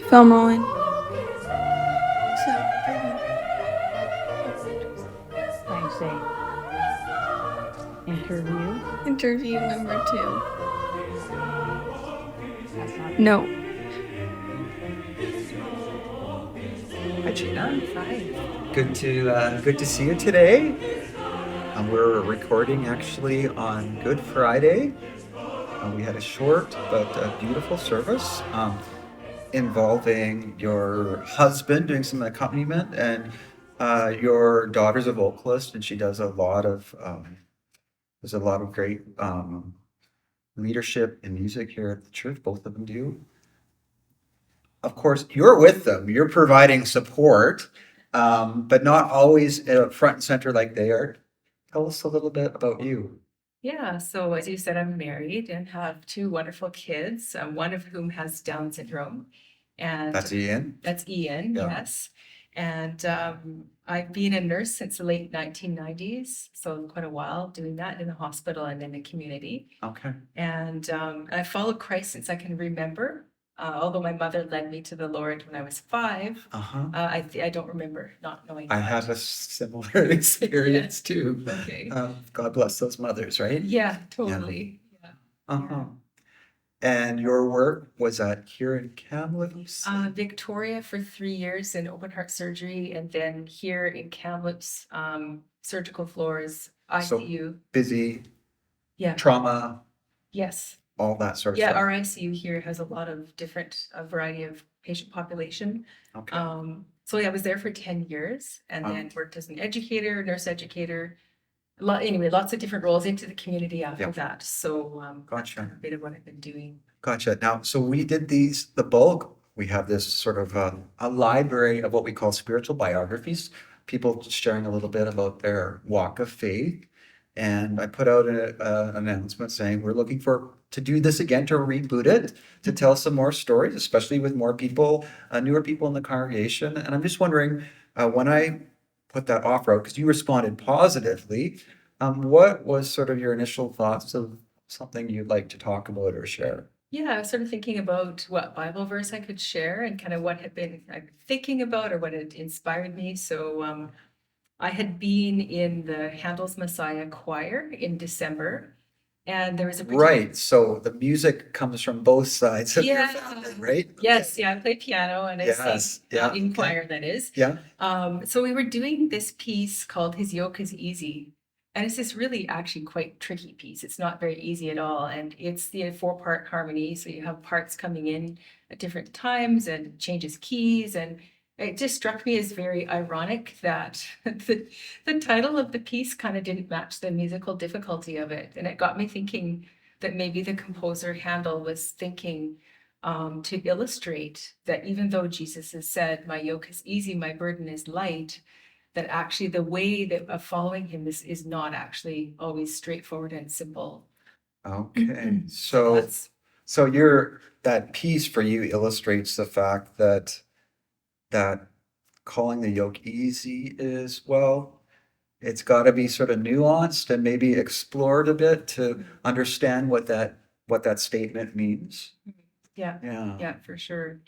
Film rolling. I say interview. Interview number 2. That's not it. No. Hi, Gina. Hi. Good to see you today. We're recording actually on Good Friday. We had a short but beautiful service involving your husband doing some accompaniment and your daughter's a vocalist, and she does a lot of there's a lot of great leadership in music here at the church. Both of them do. Of course, you're with them. You're providing support, but not always front and center like they are. Tell us a little bit about you. Yeah, so as you said, I'm married and have two wonderful kids, one of whom has Down syndrome. And That's Ian. that's Ian, Yeah. yes. And I've been a nurse since the late 1990s, so quite a while doing that in the hospital and in the community. Okay. And I followed Christ since I can remember. Although my mother led me to the Lord when I was 5, Uh-huh. I don't remember not knowing I that. have a similar experience too. Okay. God bless those mothers, right? Yeah, totally. Yeah. Uh-huh. And your work was here in Kamloops? Victoria for 3 years in open heart surgery, and then here in Kamloops, surgical floors, So ICU. busy, Yeah, trauma, yes. all that sort of Yeah, stuff. our ICU here has a lot of different, a variety of patient population. Okay. So yeah, I was there for 10 years and Wow. then worked as an educator, nurse educator. Anyway, lots of different roles into the community after Yeah. that. So that's Gotcha. kind of a bit of what I've been doing. Gotcha. Now, so we did the bulk. We have this sort of a library of what we call spiritual biographies, people sharing a little bit about their walk of faith. And I put out an announcement saying we're looking to do this again, to reboot it, to tell some more stories, especially with more people, newer people in the congregation. And I'm just wondering, when I put that offer out, because you responded positively, what was sort of your initial thoughts of something you'd like to talk about or share? Yeah, I was sort of thinking about what Bible verse I could share and kind of what I've been thinking about or what had inspired me. So I had been in the Handel's Messiah choir in December, and there was a Right. So the music comes from both sides of your Yeah. family, right? Yes, yeah, I play piano and I Yes, sing yeah, in okay. choir, that is. Yeah. So we were doing this piece called His Yoke is Easy. And it's this really actually quite tricky piece. It's not very easy at all. And it's the 4-part harmony. So you have parts coming in at different times and changes keys. And it just struck me as very ironic that the title of the piece kind of didn't match the musical difficulty of it. And it got me thinking that maybe the composer Handel was thinking to illustrate that even though Jesus has said, "My yoke is easy, my burden is light," that actually the way that of following him is not actually always straightforward and simple. Okay. So that's So that piece for you illustrates the fact that calling the yoke easy is, well, it's got to be sort of nuanced and maybe explored a bit to understand what that statement means. yeah, Yeah. yeah, for sure.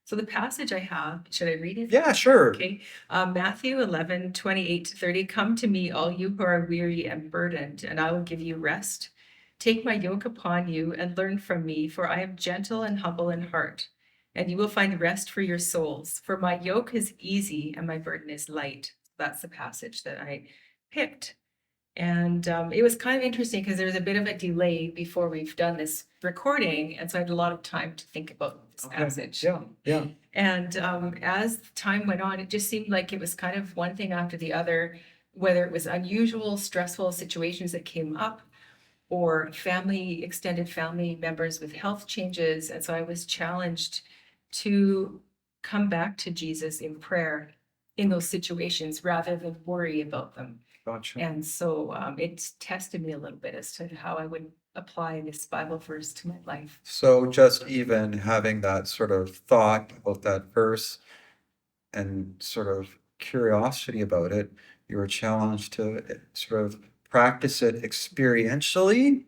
So the passage I have, should I read it? Yeah, sure. Okay, Matthew 11:28-30. Come to me, all you who are weary and burdened, and I will give you rest. Take my yoke upon you and learn from me, for I am gentle and humble in heart, and you will find rest for your souls. For my yoke is easy and my burden is light. That's the passage that I picked. And it was kind of interesting because there was a bit of a delay before we've done this recording. And so I had a lot of time to think about this Okay. passage. Yeah, yeah. And as time went on, it just seemed like it was kind of one thing after the other, whether it was unusual, stressful situations that came up or extended family members with health changes. And so I was challenged to come back to Jesus in prayer in those situations rather than worry about them. Gotcha. And so it tested me a little bit as to how I would apply this Bible verse to my life. So just even having that sort of thought about that verse and sort of curiosity about it, you were challenged to sort of practice it experientially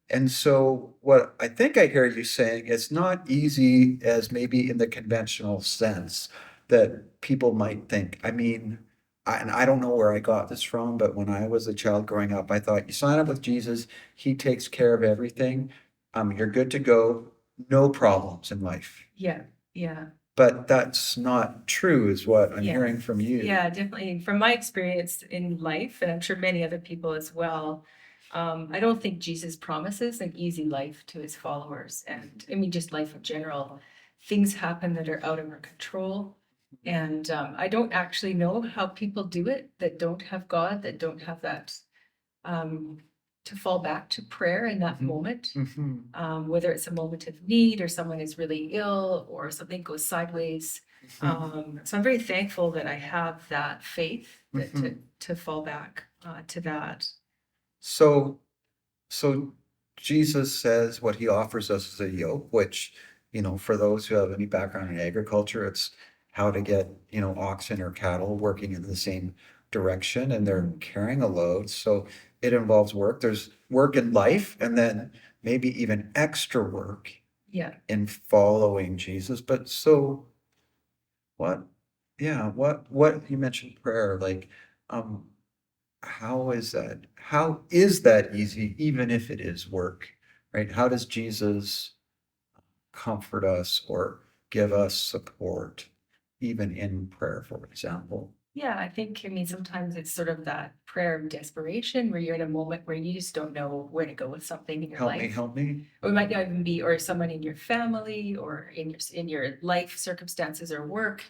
And so what I think I hear you saying, it's not easy as maybe in the conventional sense that people might think. I mean, and I don't know where I got this from, but when I was a child growing up, I thought you sign up with Jesus, he takes care of everything. You're good to go, no problems in life. Yeah, yeah. But that's not true, is what I'm Yeah. hearing from you. Yeah, definitely. From my experience in life, and I'm sure many other people as well, I don't think Jesus promises an easy life to his followers. And I mean, just life in general. Things happen that are out of our control. And I don't actually know how people do it that don't have God, that don't have that to fall back to prayer in that moment. Whether it's a moment of need or someone is really ill or something goes sideways. So I'm very thankful that I have that faith that to fall back to that. So, so Jesus says what he offers us is a yoke, which, for those who have any background in agriculture, it's how to get, oxen or cattle working in the same direction and they're carrying a load. So it involves work. There's work in life and then maybe even extra work Yeah. in following Jesus. But so what, yeah, what you mentioned prayer, like, um, how is that easy, even if it is work, right? How does Jesus comfort us or give us support, even in prayer, for example? Yeah, I mean, sometimes it's sort of that prayer of desperation where you're in a moment where you just don't know where to go with something in your Help me, life. help me. Or it might not even be, or someone in your family or in your life circumstances or work.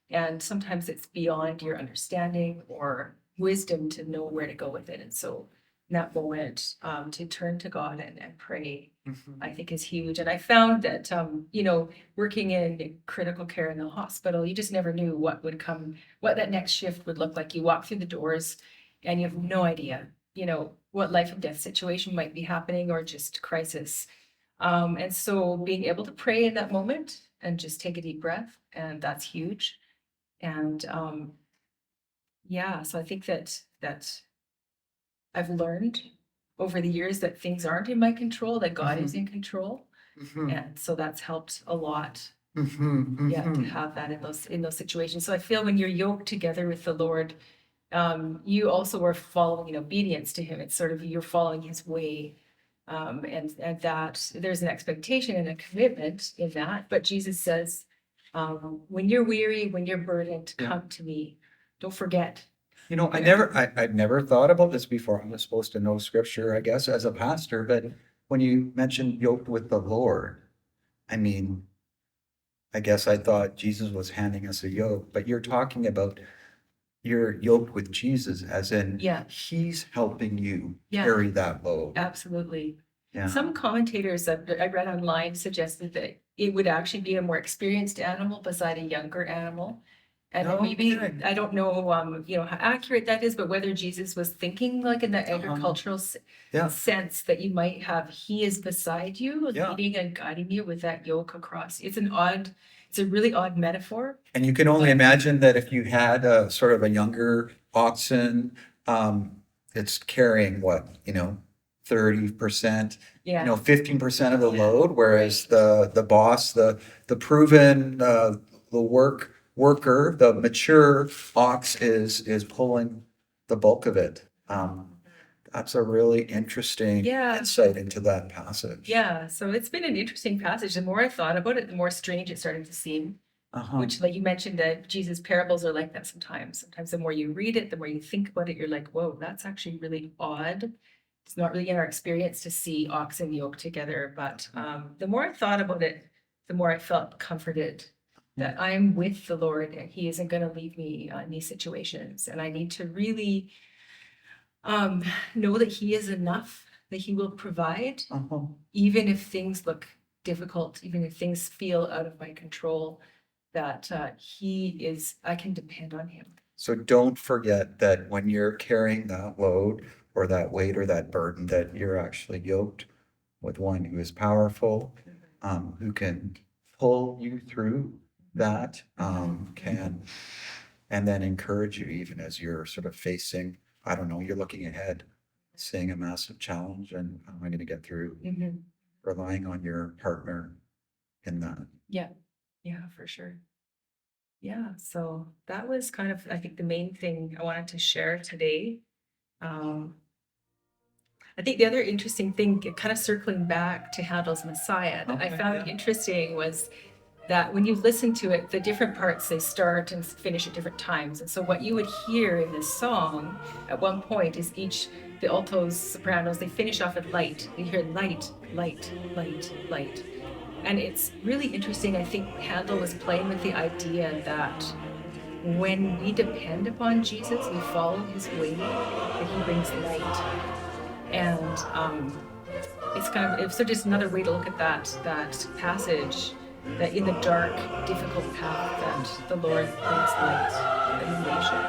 And sometimes it's beyond your understanding or wisdom to know where to go with it. And so in that moment, to turn to God and pray, I think is huge. And I found that, working in critical care in the hospital, you just never knew what would come, what that next shift would look like. You walk through the doors and you have no idea, what life and death situation might be happening or just crisis. And so being able to pray in that moment and just take a deep breath, and that's huge. And yeah, so I think that I've learned over the years that things aren't in my control, that God is in control. And so that's helped a lot. Yeah, to have that in those situations. So I feel when you're yoked together with the Lord, you also are following in obedience to him. It's sort of you're following his way. And that there's an expectation and a commitment in that. But Jesus says, when you're weary, when you're burdened, Yeah. come to me. Don't forget. I've never thought about this before. I'm supposed to know scripture, I guess, as a pastor, but when you mentioned yoked with the Lord, I mean, I guess I thought Jesus was handing us a yoke, but you're talking about you're yoked with Jesus, as in Yeah. he's helping you Yeah. carry that load. Absolutely. Yeah. Some commentators that I read online suggested that it would actually be a more experienced animal beside a younger animal. And No maybe, kidding. I don't know, how accurate that is, but whether Jesus was thinking like in the agricultural Yeah. sense that you might have, he is beside you, Yeah. leading and guiding you with that yoke across. It's a really odd metaphor. And you can only imagine that if you had a sort of a younger oxen, it's carrying what, 30%, Yeah. 15% of the Yeah. load, whereas the boss, the proven, the worker, the mature ox is pulling the bulk of it. That's a really interesting Yeah. insight into that passage. Yeah, so it's been an interesting passage. The more I thought about it, the more strange it started to seem. Which, like you mentioned, that Jesus' parables are like that sometimes. Sometimes the more you read it, the more you think about it, you're like, whoa, that's actually really odd. It's not really in our experience to see ox and yoke together. But the more I thought about it, the more I felt comforted that I'm with the Lord and he isn't going to leave me in these situations. And I need to really know that he is enough, that he will provide, even if things look difficult, even if things feel out of my control, that I can depend on him. So don't forget that when you're carrying that load or that weight or that burden, that you're actually yoked with one who is powerful, who can pull you through that, and then encourage you even as you're sort of facing, I don't know, you're looking ahead. seeing a massive challenge and how am I going to get through, Mhm. relying on your partner in that. Yeah, yeah, for sure. Yeah, so that was kind of, I think, the main thing I wanted to share today. Um, I think the other interesting thing, kind of circling back to Handel's Messiah, that I Okay, found yeah. interesting was that when you listen to it, the different parts, they start and finish at different times. And so what you would hear in this song at one point is the altos, sopranos, they finish off at light. You hear light, light, light, light. And it's really interesting. I think Handel was playing with the idea that when we depend upon Jesus, we follow his way, that he brings light. And it's so just another way to look at that passage, that in the dark, difficult path, that the Lord brings light, illumination.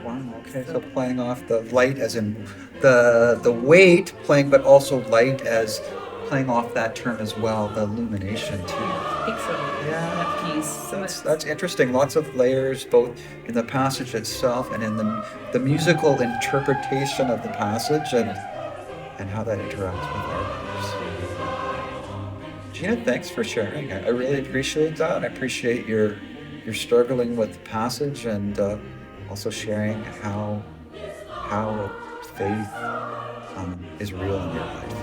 Wow, okay, so playing off the light as in the weight playing, but also light as playing off that term as well, the illumination too. I think so. Yeah, That piece. So that's interesting. Lots of layers, both in the passage itself and in the musical interpretation of the passage and how that interacts with our lives. Gina, thanks for sharing. I really appreciate that. I appreciate your struggling with the passage and also sharing how faith is real in your life.